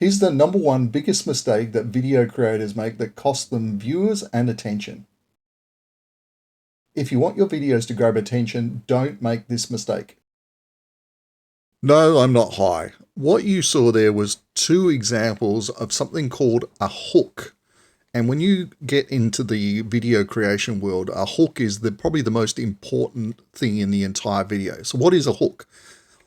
Here's the number one biggest mistake that video creators make that costs them viewers and attention. If you want your videos to grab attention, don't make this mistake. No, I'm not high. What you saw there was two examples of something called a hook. And when you get into the video creation world, a hook is probably the most important thing in the entire video. So what is a hook?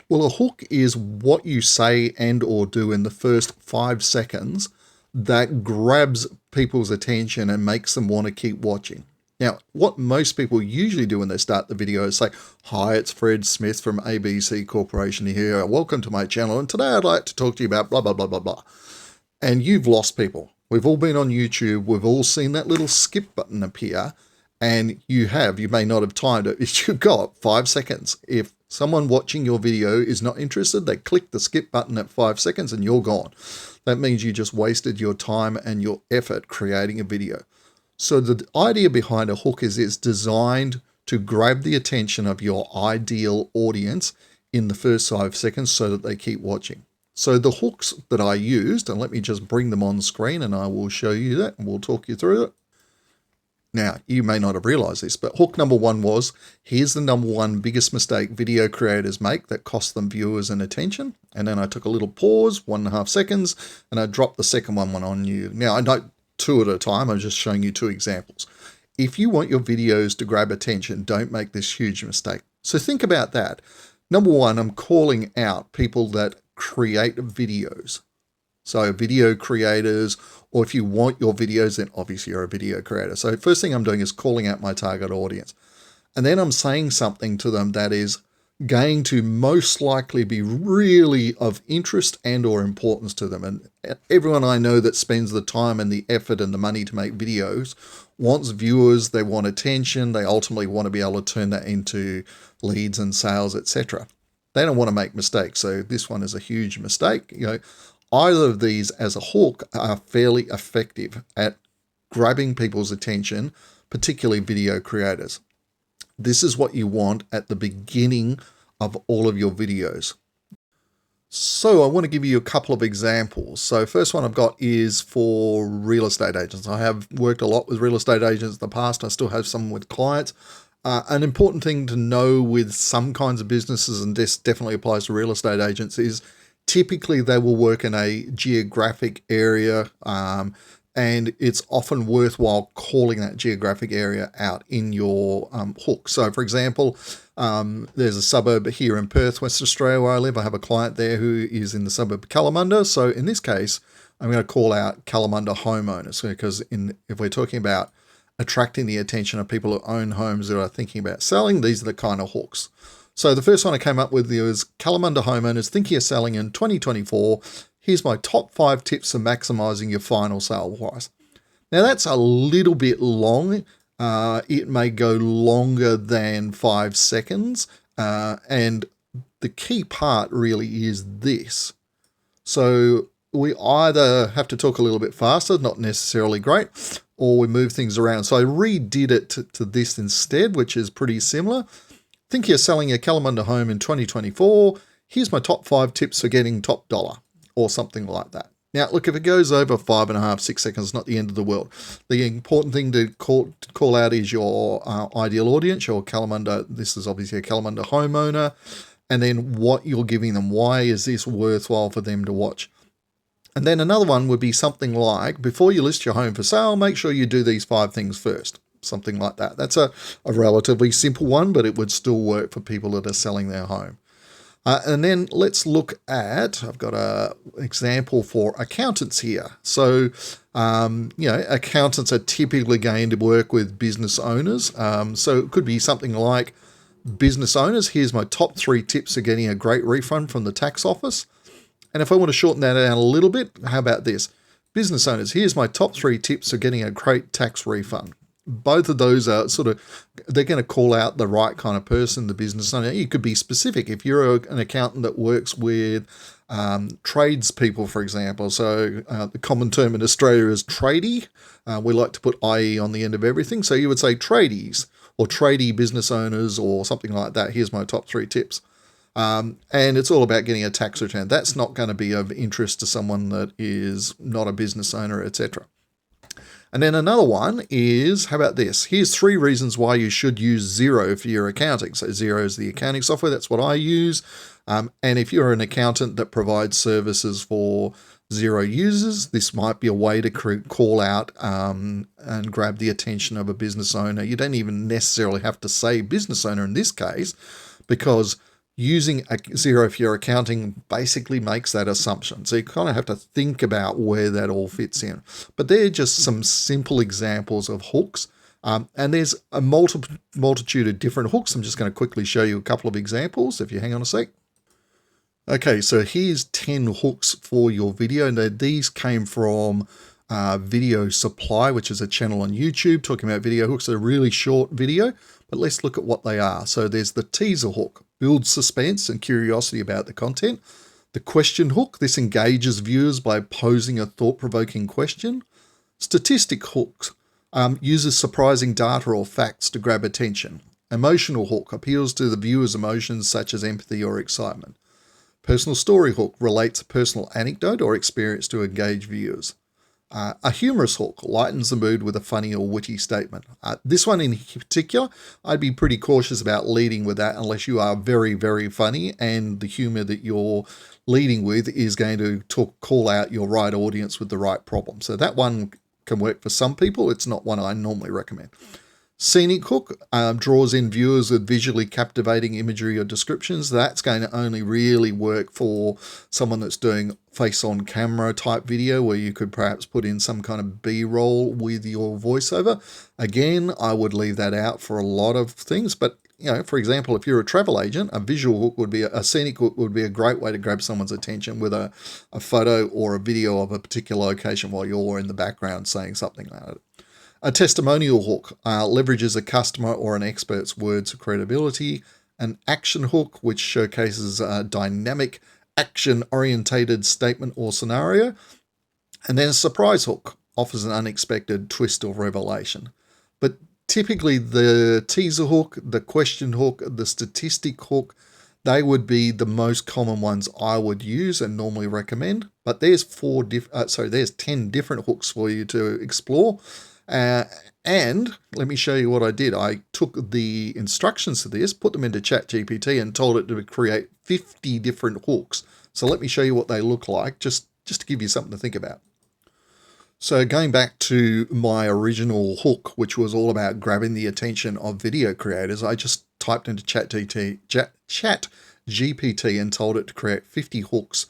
Well, a hook is what you say and or do in the first 5 seconds that grabs people's attention and makes them want to keep watching. Now, what most people usually do when they start the video is say, "Hi, it's Fred Smith from ABC Corporation here. Welcome to my channel. And today I'd like to talk to you about blah, blah, blah, blah, blah." And you've lost people. We've all been on YouTube. We've all seen that little skip button appear. And you may not have timed it. You've got 5 seconds. If someone watching your video is not interested, they click the skip button at 5 seconds and you're gone. That means you just wasted your time and your effort creating a video. So the idea behind a hook is it's designed to grab the attention of your ideal audience in the first 5 seconds so that they keep watching. So the hooks that I used, and let me just bring them on screen and I will show you that and we'll talk you through it. Now, you may not have realized this, but hook number one was, here's the number one biggest mistake video creators make that costs them viewers and attention. And then I took a little pause, 1.5 seconds, and I dropped the second one on you. Now, I don't two at a time. I'm just showing you two examples. If you want your videos to grab attention, don't make this huge mistake. So think about that. Number one, I'm calling out people that create videos. So video creators, or if you want your videos, then obviously you're a video creator. So first thing I'm doing is calling out my target audience. And then I'm saying something to them that is going to most likely be really of interest and or importance to them. And everyone I know that spends the time and the effort and the money to make videos wants viewers, they want attention, they ultimately want to be able to turn that into leads and sales, etc. They don't want to make mistakes. So this one is a huge mistake. Either of these as a hook are fairly effective at grabbing people's attention, particularly video creators. This is what you want at the beginning of all of your videos. So I want to give you a couple of examples. So first one I've got is for real estate agents. I have worked a lot with real estate agents in the past. I still have some with clients. An important thing to know with some kinds of businesses, and this definitely applies to real estate agents, is typically they will work in a geographic area, and it's often worthwhile calling that geographic area out in your hook. So for example, there's a suburb here in Perth, Western Australia, where I live. I have a client there who is in the suburb of Kalamunda. So in this case, I'm going to call out Kalamunda homeowners, because if we're talking about attracting the attention of people who own homes that are thinking about selling, these are the kind of hooks. So the first one I came up with was Kalamunda homeowners thinking of selling in 2024. Here's my top 5 tips for maximizing your final sale price. Now that's a little bit long. It may go longer than 5 seconds. And the key part really is this. So we either have to talk a little bit faster, not necessarily great, or we move things around. So I redid it to this instead, which is pretty similar. Think you're selling a Kalamunda home in 2024. Here's my top 5 tips for getting top dollar, or something like that. Now, look, if it goes over 5.5, 6 seconds, it's not the end of the world. The important thing to call out is your ideal audience, your Kalamunda. This is obviously a Kalamunda homeowner. And then what you're giving them. Why is this worthwhile for them to watch? And then another one would be something like, before you list your home for sale, make sure you do these 5 things first. Something like that. That's a relatively simple one, but it would still work for people that are selling their home. And then let's look at, I've got an example for accountants here. So, accountants are typically going to work with business owners. So it could be something like, business owners, here's my top 3 tips for getting a great refund from the tax office. And if I want to shorten that down a little bit, how about this? Business owners, here's my top 3 tips for getting a great tax refund. Both of those are they're going to call out the right kind of person, the business owner. You could be specific. If you're an accountant that works with tradespeople, for example, so the common term in Australia is tradie. We like to put IE on the end of everything. So you would say tradies or tradie business owners or something like that. Here's my top 3 tips. And it's all about getting a tax return. That's not going to be of interest to someone that is not a business owner, etc. And then another one is, how about this? Here's 3 reasons why you should use Xero for your accounting. So Xero is the accounting software. That's what I use. And if you're an accountant that provides services for Xero users, this might be a way to call out and grab the attention of a business owner. You don't even necessarily have to say business owner in this case, because using a Xero for your accounting basically makes that assumption. So you kind of have to think about where that all fits in. But they're just some simple examples of hooks. And there's a multitude of different hooks. I'm just going to quickly show you a couple of examples if you hang on a sec. Okay, so here's 10 hooks for your video. Now, these came from Video Supply, which is a channel on YouTube talking about video hooks. They're a really short video, but let's look at what they are. So there's the teaser hook, builds suspense and curiosity about the content. The question hook, this engages viewers by posing a thought-provoking question. Statistic hooks, uses surprising data or facts to grab attention. Emotional hook, appeals to the viewer's emotions such as empathy or excitement. Personal story hook, relates a personal anecdote or experience to engage viewers. A humorous hook, lightens the mood with a funny or witty statement. This one in particular, I'd be pretty cautious about leading with that unless you are very, very funny and the humor that you're leading with is going to call out your right audience with the right problem. So that one can work for some people. It's not one I normally recommend. Scenic hook, draws in viewers with visually captivating imagery or descriptions. That's going to only really work for someone that's doing face-on camera type video where you could perhaps put in some kind of B-roll with your voiceover. Again, I would leave that out for a lot of things, but for example, if you're a travel agent, a visual hook would be a scenic hook would be a great way to grab someone's attention with a photo or a video of a particular location while you're in the background saying something like that. A testimonial hook leverages a customer or an expert's words of credibility. An action hook, which showcases a dynamic, action-orientated statement or scenario. And then a surprise hook offers an unexpected twist or revelation. But typically the teaser hook, the question hook, the statistic hook, they would be the most common ones I would use and normally recommend. But there's 10 different hooks for you to explore. And let me show you what I did. I took the instructions to this, put them into ChatGPT and told it to create 50 different hooks. So let me show you what they look like, just to give you something to think about. So going back to my original hook, which was all about grabbing the attention of video creators, I just typed into ChatGPT and told it to create 50 hooks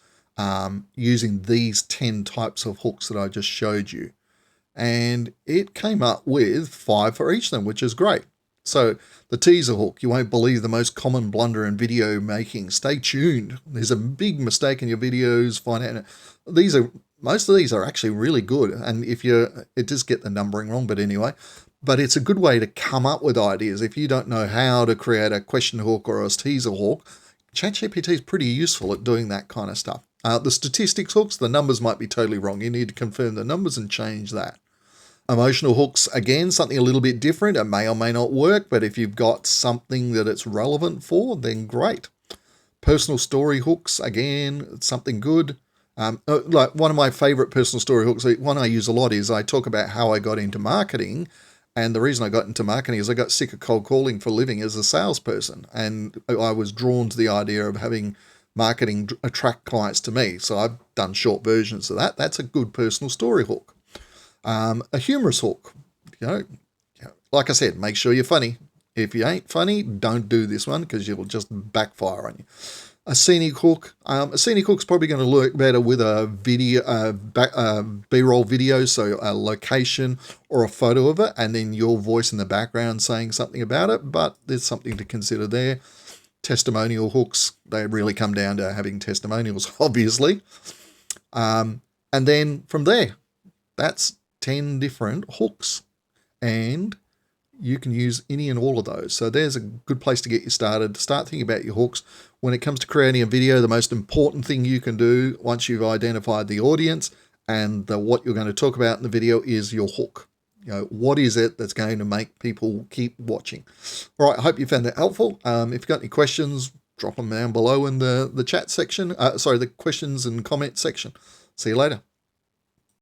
using these 10 types of hooks that I just showed you. And it came up with 5 for each of them, which is great. So the teaser hook, you won't believe the most common blunder in video making. Stay tuned. There's a big mistake in your videos. Find out. Most of these are actually really good. And it does get the numbering wrong, but anyway. But it's a good way to come up with ideas. If you don't know how to create a question hook or a teaser hook, ChatGPT is pretty useful at doing that kind of stuff. The statistics hooks, the numbers might be totally wrong. You need to confirm the numbers and change that. Emotional hooks, again, something a little bit different. It may or may not work, but if you've got something that it's relevant for, then great. Personal story hooks, again, something good. Like one of my favorite personal story hooks, one I use a lot is I talk about how I got into marketing. And the reason I got into marketing is I got sick of cold calling for a living as a salesperson. And I was drawn to the idea of having marketing attract clients to me. So I've done short versions of that. That's a good personal story hook. A humorous hook, like I said, make sure you're funny. If you ain't funny, don't do this one because you'll just backfire on you. A scenic hook. A scenic hook's probably going to work better with a video, B-roll video, so a location or a photo of it, and then your voice in the background saying something about it. But there's something to consider there. Testimonial hooks, they really come down to having testimonials, obviously. And then from there, that's 10 different hooks, and you can use any and all of those. So there's a good place to get you started. Start thinking about your hooks. When it comes to creating a video, the most important thing you can do once you've identified the audience and what you're going to talk about in the video is your hook. What is it that's going to make people keep watching? All right, I hope you found that helpful. If you've got any questions, drop them down below in the chat section. Sorry, the questions and comments section. See you later.